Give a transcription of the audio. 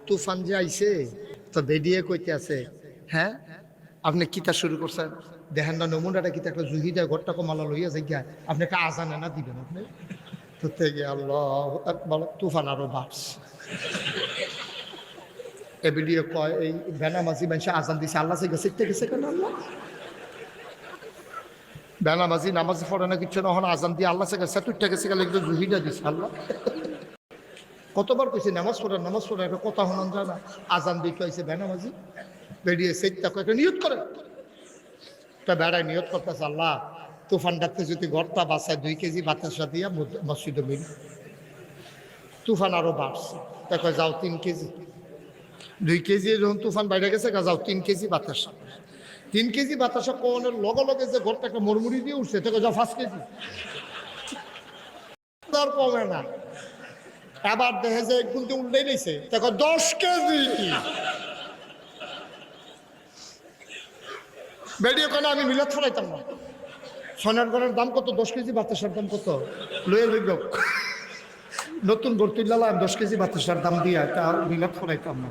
তুফান যে আইছে তো বেডিয়ে কইতে আছে, হ্যাঁ আপনি কিতা শুরু করছেন, দেখেন না নমুনাটা কিতা একটা জুহিদা ঘরটা কমালা লইয়া যাই গিয়া আপনি একটা আজান না দিবেন আপনি তো থেকে আল্লাহ আকবার, তুফান আরো বাড়ছে। এ ভিডিও কয় এই বেনামাজি মানুষে আজান দিছে আল্লাহ সে গেছে গেছে কেন আল্লাহ বেনামাজি নামাজ পড়ে না কিচ্ছু না, আজান দিয়ে আল্লাহ সে গেছে তুই গেছে গেলে একটু জুহিদা দিছে আল্লাহ। কতবার কইছে নামাজ পড়ে একটা কথা হনান যায় না, আজান দিয়ে কইছে বেনামাজি বেরিয়ে সেইটা কয়েকটা নিয়ত করে তা বেড়ায় নিয়ত করতেছে আল্লাহ তুফান ডাকতে যদি ঘরটা বাসায় 2 কেজি বাতাসা দিয়া মসজিদে মিল, তুফান আরো বাড়ছে তাকে যাও 3 কেজি 2 কেজি যখন তুফান বাইরে গেছে যাও 3 কেজি বাতাসা, 3 কেজি বাতাসা কোনের লগে লগে যে ঘরটা একটা মরমুড়ি দিয়ে উঠছে তাকে যাও 5 কেজি, তার কমে না। আবার দেখে যে একদম উল্টে নিয়েছে দেখো 10 কেজি বেরিয়ে কেন আমি মিলাদ ফলাইতাম না, সোনার গড়ের দাম কত, 10 কেজি বাতাসার দাম কত লয়ে লইল নতুন ভর্তি লালাম 10 কেজি বাতাসার দাম দিয়া তা মিলাদ ফলাইতাম না।